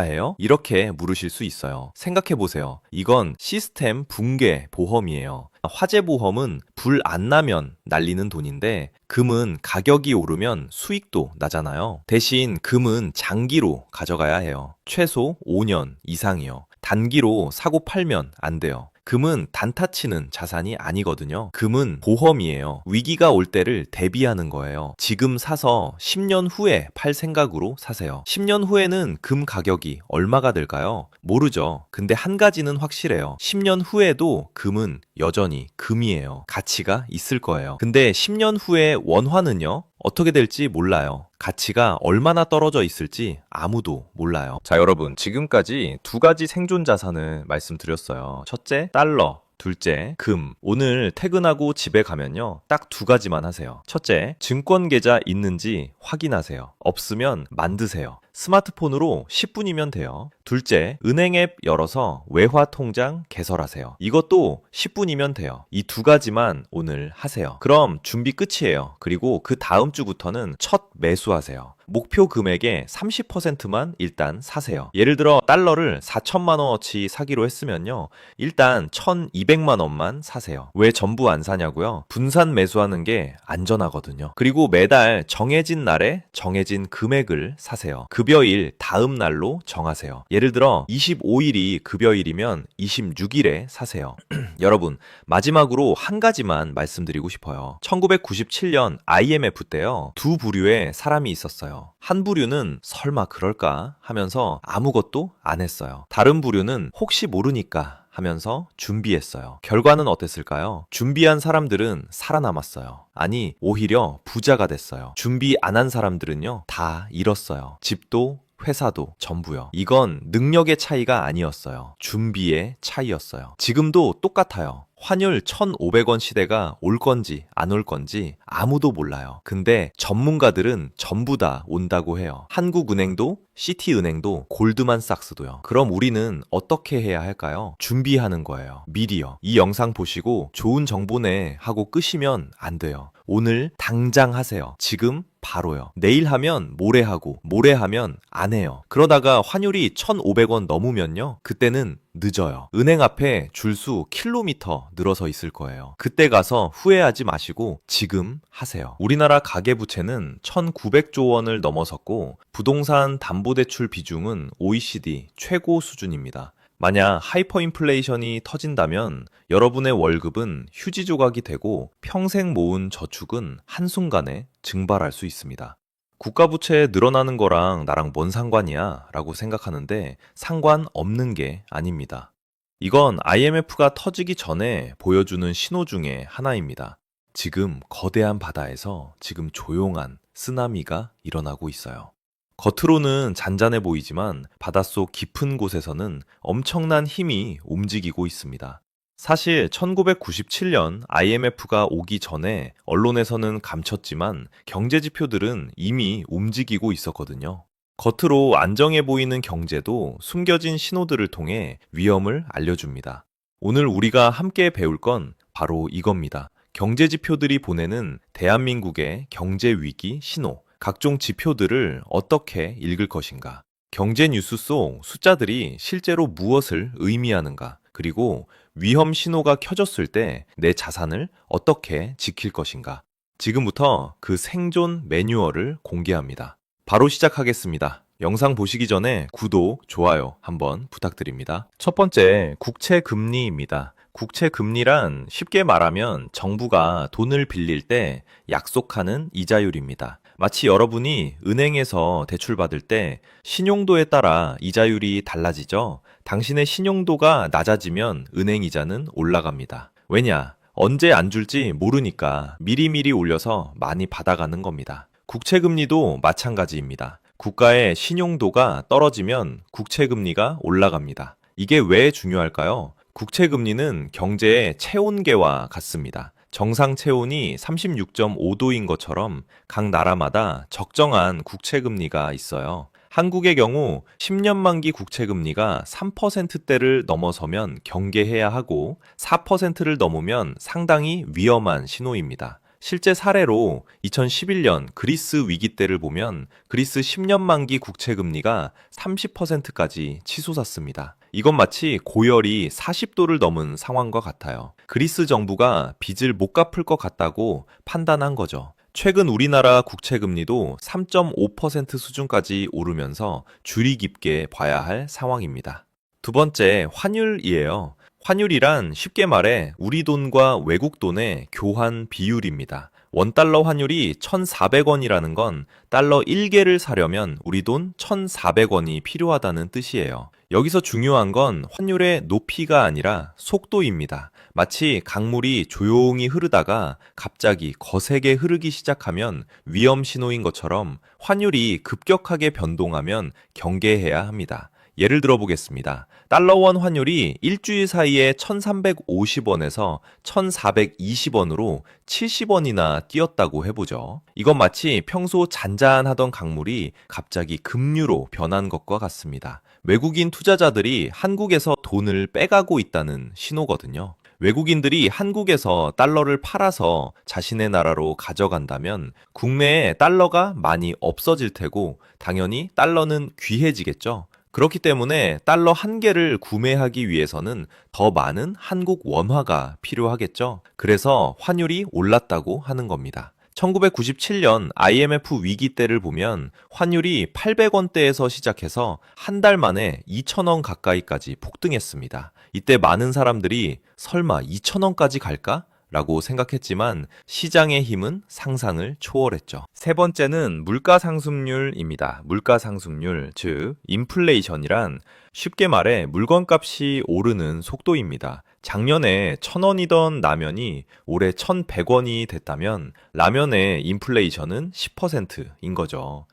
해요? 이렇게 물으실 수 있어요. 생각해 보세요. 이건 시스템 붕괴 보험이에요. 화재 보험은 불 안 나면 날리는 돈인데 금은 가격이 오르면 수익도 나잖아요. 대신 금은 장기로 가져가야 해요. 최소 5년 이상이요. 단기로 사고 팔면 안 돼요. 금은 단타 치는 자산이 아니거든요. 금은 보험이에요. 위기가 올 때를 대비하는 거예요. 지금 사서 10년 후에 팔 생각으로 사세요. 10년 후에는 금 가격이 얼마가 될까요? 모르죠. 근데 한 가지는 확실해요. 10년 후에도 금은 여전히 금이에요. 가치가 있을 거예요. 근데 10년 후에 원화는요? 어떻게 될지 몰라요. 가치가 얼마나 떨어져 있을지 아무도 몰라요. 자, 여러분, 지금까지 두 가지 생존 자산을 말씀드렸어요. 첫째, 달러. 둘째, 금. 오늘 퇴근하고 집에 가면요. 딱 두 가지만 하세요. 첫째, 증권 계좌 있는지 확인하세요. 없으면 만드세요. 스마트폰으로 10분이면 돼요. 둘째, 은행 앱 열어서 외화 통장 개설하세요. 이것도 10분이면 돼요. 이 두 가지만 오늘 하세요. 그럼 준비 끝이에요. 그리고 그 다음 주부터는 첫 매수하세요. 목표 금액의 30%만 일단 사세요. 예를 들어 달러를 4천만 원어치 사기로 했으면요. 일단 1,200만 원만 사세요. 왜 전부 안 사냐고요? 분산 매수하는 게 안전하거든요. 그리고 매달 정해진 날에 정해진 금액을 사세요. 급여일 다음 날로 정하세요. 예를 들어 25일이 급여일이면 26일에 사세요. 여러분, 마지막으로 한 가지만 말씀드리고 싶어요. 1997년 IMF 때요. 두 부류의 사람이 있었어요. 한 부류는 설마 그럴까 하면서 아무것도 안 했어요. 다른 부류는 혹시 모르니까 하면서 준비했어요. 결과는 어땠을까요? 준비한 사람들은 살아남았어요. 아니, 오히려 부자가 됐어요. 준비 안 한 사람들은요, 다 잃었어요. 집도 회사도 전부요. 이건 능력의 차이가 아니었어요. 준비의 차이였어요. 지금도 똑같아요. 환율 1,500원 시대가 올 건지 안 올 건지 아무도 몰라요. 근데 전문가들은 전부 다 온다고 해요. 한국은행도 시티은행도 골드만삭스도요. 그럼 우리는 어떻게 해야 할까요? 준비하는 거예요. 미리요. 이 영상 보시고 좋은 정보네 하고 끄시면 안 돼요. 오늘 당장 하세요. 지금 바로요. 내일 하면 모레 하고 모레 하면 안 해요. 그러다가 환율이 1,500원 넘으면요. 그때는 늦어요. 은행 앞에 줄수 킬로미터 늘어서 있을 거예요. 그때 가서 후회하지 마시고 지금 하세요. 우리나라 가계부채는 1,900조 원을 넘어섰고 부동산 담보대출 비중은 OECD 최고 수준입니다. 만약 하이퍼인플레이션이 터진다면 여러분의 월급은 휴지 조각이 되고 평생 모은 저축은 한순간에 증발할 수 있습니다. 국가 부채 늘어나는 거랑 나랑 뭔 상관이야? 라고 생각하는데 상관없는 게 아닙니다. 이건 IMF가 터지기 전에 보여주는 신호 중에 하나입니다. 지금 거대한 바다에서 지금 조용한 쓰나미가 일어나고 있어요. 겉으로는 잔잔해 보이지만 바닷속 깊은 곳에서는 엄청난 힘이 움직이고 있습니다. 사실 1997년 IMF가 오기 전에 언론에서는 감췄지만 경제 지표들은 이미 움직이고 있었거든요. 겉으로 안정해 보이는 경제도 숨겨진 신호들을 통해 위험을 알려줍니다. 오늘 우리가 함께 배울 건 바로 이겁니다. 경제 지표들이 보내는 대한민국의 경제 위기 신호, 각종 지표들을 어떻게 읽을 것인가? 경제 뉴스 속 숫자들이 실제로 무엇을 의미하는가? 그리고 위험 신호가 켜졌을 때 내 자산을 어떻게 지킬 것인가? 지금부터 그 생존 매뉴얼을 공개합니다. 바로 시작하겠습니다. 영상 보시기 전에 구독, 좋아요 한번 부탁드립니다. 첫 번째, 국채 금리입니다. 국채 금리란 쉽게 말하면 정부가 돈을 빌릴 때 약속하는 이자율입니다. 마치 여러분이 은행에서 대출 받을 때 신용도에 따라 이자율이 달라지죠. 당신의 신용도가 낮아지면 은행 이자는 올라갑니다. 왜냐? 언제 안 줄지 모르니까 미리미리 올려서 많이 받아가는 겁니다. 국채금리도 마찬가지입니다. 국가의 신용도가 떨어지면 국채금리가 올라갑니다. 이게 왜 중요할까요? 국채금리는 경제의 체온계와 같습니다. 정상 체온이 36.5도인 것처럼 각 나라마다 적정한 국채 금리가 있어요. 한국의 경우 10년 만기 국채 금리가 3%대를 넘어서면 경계해야 하고 4%를 넘으면 상당히 위험한 신호입니다. 실제 사례로 2011년 그리스 위기 때를 보면 그리스 10년 만기 국채 금리가 30%까지 치솟았습니다. 이건 마치 고열이 40도를 넘은 상황과 같아요. 그리스 정부가 빚을 못 갚을 것 같다고 판단한 거죠. 최근 우리나라 국채 금리도 3.5% 수준까지 오르면서 주의 깊게 봐야 할 상황입니다. 두 번째, 환율이에요. 환율이란 쉽게 말해 우리 돈과 외국 돈의 교환 비율입니다. 원달러 환율이 1,400원이라는 건 달러 1개를 사려면 우리 돈 1,400원이 필요하다는 뜻이에요. 여기서 중요한 건 환율의 높이가 아니라 속도입니다. 마치 강물이 조용히 흐르다가 갑자기 거세게 흐르기 시작하면 위험 신호인 것처럼 환율이 급격하게 변동하면 경계해야 합니다. 예를 들어 보겠습니다. 달러원 환율이 일주일 사이에 1350원에서 1420원으로 70원이나 뛰었다고 해보죠. 이건 마치 평소 잔잔하던 강물이 갑자기 급류로 변한 것과 같습니다. 외국인 투자자들이 한국에서 돈을 빼가고 있다는 신호거든요. 외국인들이 한국에서 달러를 팔아서 자신의 나라로 가져간다면 국내에 달러가 많이 없어질 테고 당연히 달러는 귀해지겠죠. 그렇기 때문에 달러 한 개를 구매하기 위해서는 더 많은 한국 원화가 필요하겠죠. 그래서 환율이 올랐다고 하는 겁니다. 1997년 IMF 위기 때를 보면 환율이 800원대에서 시작해서 한 달 만에 2,000원 가까이까지 폭등했습니다. 이때 많은 사람들이 설마 2,000원까지 갈까? 라고 생각했지만 시장의 힘은 상상을 초월했죠. 세 번째는 물가상승률입니다. 물가상승률, 즉 인플레이션이란 쉽게 말해 물건값이 오르는 속도입니다. 작년에 1,000원이던 라면이 올해 1,100원이 됐다면 라면의 인플레이션은 10%인 거죠.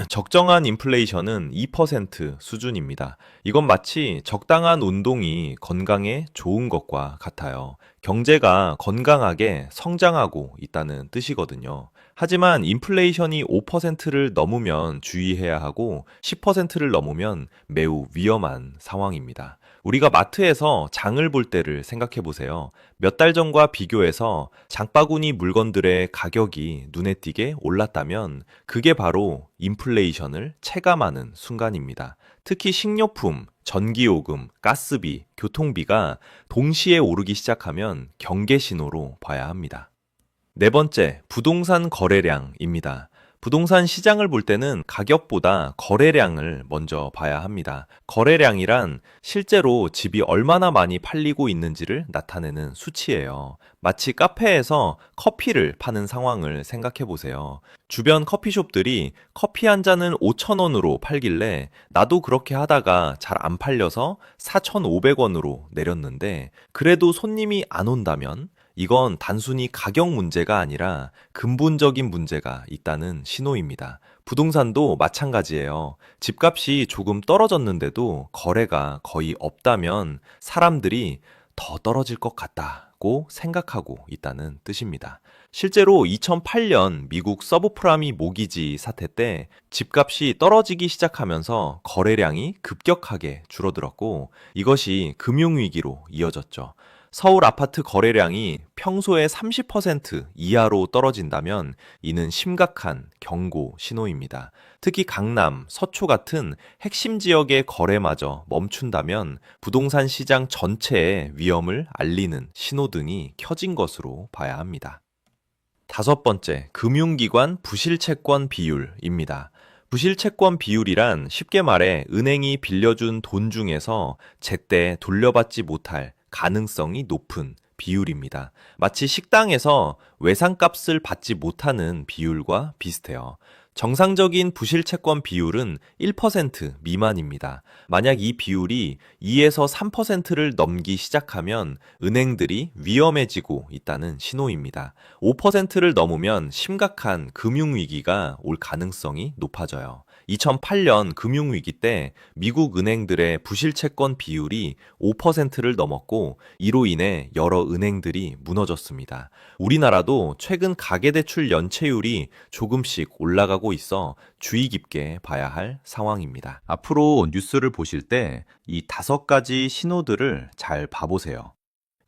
적정한 인플레이션은 2% 수준입니다. 이건 마치 적당한 운동이 건강에 좋은 것과 같아요. 경제가 건강하게 성장하고 있다는 뜻이거든요. 하지만 인플레이션이 5%를 넘으면 주의해야 하고 10%를 넘으면 매우 위험한 상황입니다. 우리가 마트에서 장을 볼 때를 생각해 보세요. 몇 달 전과 비교해서 장바구니 물건들의 가격이 눈에 띄게 올랐다면 그게 바로 인플레이션을 체감하는 순간입니다. 특히 식료품, 전기요금, 가스비, 교통비가 동시에 오르기 시작하면 경계 신호로 봐야 합니다. 네 번째, 부동산 거래량입니다. 부동산 시장을 볼 때는 가격보다 거래량을 먼저 봐야 합니다. 거래량이란 실제로 집이 얼마나 많이 팔리고 있는지를 나타내는 수치예요. 마치 카페에서 커피를 파는 상황을 생각해 보세요. 주변 커피숍들이 커피 한 잔을 5,000원으로 팔길래 나도 그렇게 하다가 잘 안 팔려서 4,500원으로 내렸는데 그래도 손님이 안 온다면 이건 단순히 가격 문제가 아니라 근본적인 문제가 있다는 신호입니다. 부동산도 마찬가지예요. 집값이 조금 떨어졌는데도 거래가 거의 없다면 사람들이 더 떨어질 것 같다고 생각하고 있다는 뜻입니다. 실제로 2008년 미국 서브프라미 모기지 사태 때 집값이 떨어지기 시작하면서 거래량이 급격하게 줄어들었고 이것이 금융위기로 이어졌죠. 서울 아파트 거래량이 평소의 30% 이하로 떨어진다면 이는 심각한 경고 신호입니다. 특히 강남, 서초 같은 핵심 지역의 거래마저 멈춘다면 부동산 시장 전체의 위험을 알리는 신호등이 켜진 것으로 봐야 합니다. 다섯 번째, 금융기관 부실채권 비율입니다. 부실채권 비율이란 쉽게 말해 은행이 빌려준 돈 중에서 제때 돌려받지 못할 가능성이 높은 비율입니다. 마치 식당에서 외상값을 받지 못하는 비율과 비슷해요. 정상적인 부실채권 비율은 1% 미만입니다. 만약 이 비율이 2에서 3%를 넘기 시작하면 은행들이 위험해지고 있다는 신호입니다. 5%를 넘으면 심각한 금융위기가 올 가능성이 높아져요. 2008년 금융위기 때 미국 은행들의 부실 채권 비율이 5%를 넘었고 이로 인해 여러 은행들이 무너졌습니다. 우리나라도 최근 가계대출 연체율이 조금씩 올라가고 있어 주의 깊게 봐야 할 상황입니다. 앞으로 뉴스를 보실 때 이 5가지 신호들을 잘 봐보세요.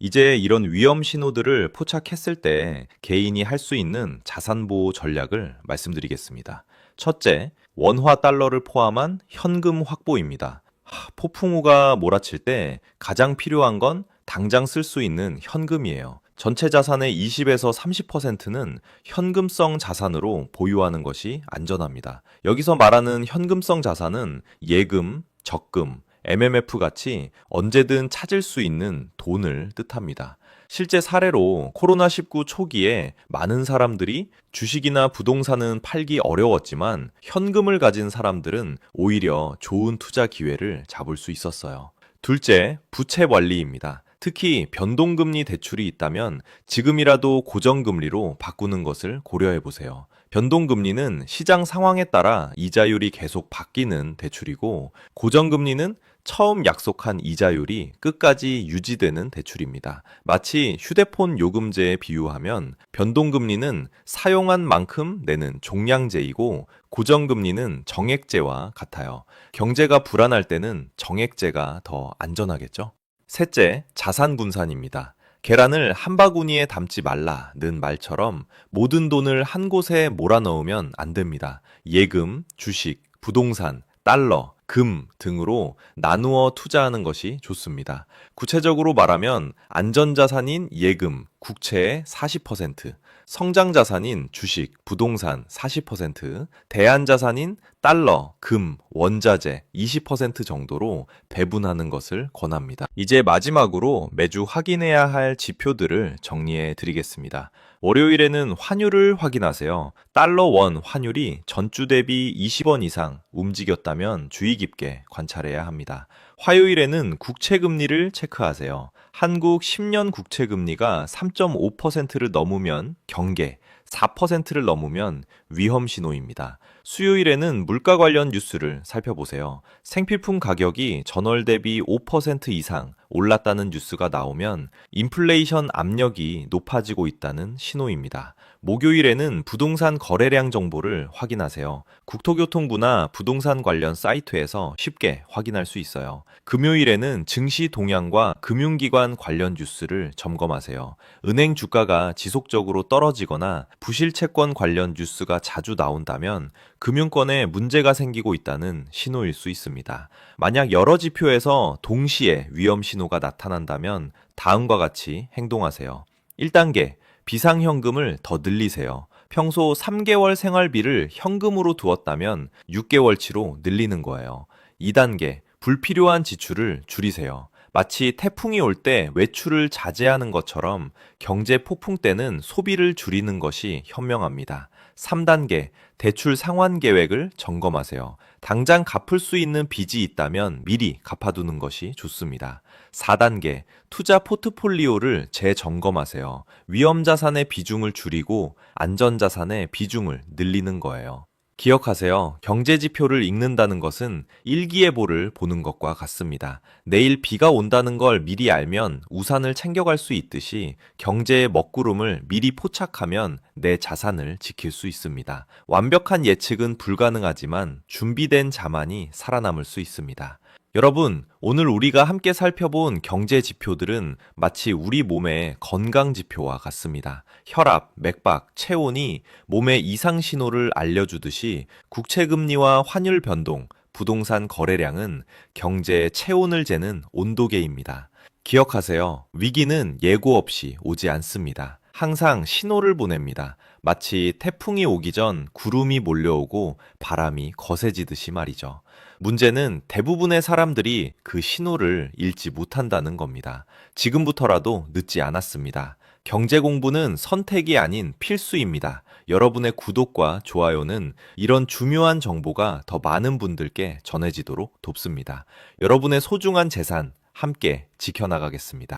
이제 이런 위험 신호들을 포착했을 때 개인이 할 수 있는 자산보호 전략을 말씀드리겠습니다. 첫째, 원화 달러를 포함한 현금 확보입니다. 폭풍우가 몰아칠 때 가장 필요한 건 당장 쓸 수 있는 현금이에요. 전체 자산의 20에서 30%는 현금성 자산으로 보유하는 것이 안전합니다. 여기서 말하는 현금성 자산은 예금, 적금, MMF 같이 언제든 찾을 수 있는 돈을 뜻합니다. 실제 사례로 코로나19 초기에 많은 사람들이 주식이나 부동산은 팔기 어려웠지만 현금을 가진 사람들은 오히려 좋은 투자 기회를 잡을 수 있었어요. 둘째, 부채 관리입니다. 특히 변동금리 대출이 있다면 지금이라도 고정금리로 바꾸는 것을 고려해 보세요. 변동금리는 시장 상황에 따라 이자율이 계속 바뀌는 대출이고 고정금리는 처음 약속한 이자율이 끝까지 유지되는 대출입니다. 마치 휴대폰 요금제에 비유하면 변동금리는 사용한 만큼 내는 종량제이고 고정금리는 정액제와 같아요. 경제가 불안할 때는 정액제가 더 안전하겠죠? 셋째, 자산 분산입니다. 계란을 한 바구니에 담지 말라는 말처럼 모든 돈을 한 곳에 몰아넣으면 안 됩니다. 예금, 주식, 부동산, 달러, 금 등으로 나누어 투자하는 것이 좋습니다. 구체적으로 말하면 안전자산인 예금, 국채의 40%, 성장자산인 주식, 부동산 40%, 대안자산인 달러, 금, 원자재 20% 정도로 배분하는 것을 권합니다. 이제 마지막으로 매주 확인해야 할 지표들을 정리해 드리겠습니다. 월요일에는 환율을 확인하세요. 달러 원 환율이 전주 대비 20원 이상 움직였다면 주의 깊게 관찰해야 합니다. 화요일에는 국채금리를 체크하세요. 한국 10년 국채금리가 3.5%를 넘으면 경계, 4%를 넘으면 위험 신호입니다. 수요일에는 물가 관련 뉴스를 살펴보세요. 생필품 가격이 전월 대비 5% 이상 올랐다는 뉴스가 나오면 인플레이션 압력이 높아지고 있다는 신호입니다. 목요일에는 부동산 거래량 정보를 확인하세요. 국토교통부나 부동산 관련 사이트에서 쉽게 확인할 수 있어요. 금요일에는 증시 동향과 금융기관 관련 뉴스를 점검하세요. 은행 주가가 지속적으로 떨어지거나 부실채권 관련 뉴스가 자주 나온다면 금융권에 문제가 생기고 있다는 신호일 수 있습니다. 만약 여러 지표에서 동시에 위험 신호가 나타난다면 다음과 같이 행동하세요. 1단계, 비상현금을 더 늘리세요. 평소 3개월 생활비를 현금으로 두었다면 6개월치로 늘리는 거예요. 2단계, 불필요한 지출을 줄이세요. 마치 태풍이 올 때 외출을 자제하는 것처럼 경제 폭풍 때는 소비를 줄이는 것이 현명합니다. 3단계, 대출 상환 계획을 점검하세요. 당장 갚을 수 있는 빚이 있다면 미리 갚아두는 것이 좋습니다. 4단계, 투자 포트폴리오를 재점검하세요. 위험자산의 비중을 줄이고 안전자산의 비중을 늘리는 거예요. 기억하세요. 경제지표를 읽는다는 것은 일기예보를 보는 것과 같습니다. 내일 비가 온다는 걸 미리 알면 우산을 챙겨갈 수 있듯이 경제의 먹구름을 미리 포착하면 내 자산을 지킬 수 있습니다. 완벽한 예측은 불가능하지만 준비된 자만이 살아남을 수 있습니다. 여러분, 오늘 우리가 함께 살펴본 경제 지표들은 마치 우리 몸의 건강 지표와 같습니다. 혈압, 맥박, 체온이 몸의 이상 신호를 알려주듯이 국채금리와 환율 변동, 부동산 거래량은 경제의 체온을 재는 온도계입니다. 기억하세요. 위기는 예고 없이 오지 않습니다. 항상 신호를 보냅니다. 마치 태풍이 오기 전 구름이 몰려오고 바람이 거세지듯이 말이죠. 문제는 대부분의 사람들이 그 신호를 읽지 못한다는 겁니다. 지금부터라도 늦지 않았습니다. 경제 공부는 선택이 아닌 필수입니다. 여러분의 구독과 좋아요는 이런 중요한 정보가 더 많은 분들께 전해지도록 돕습니다. 여러분의 소중한 재산 함께 지켜나가겠습니다.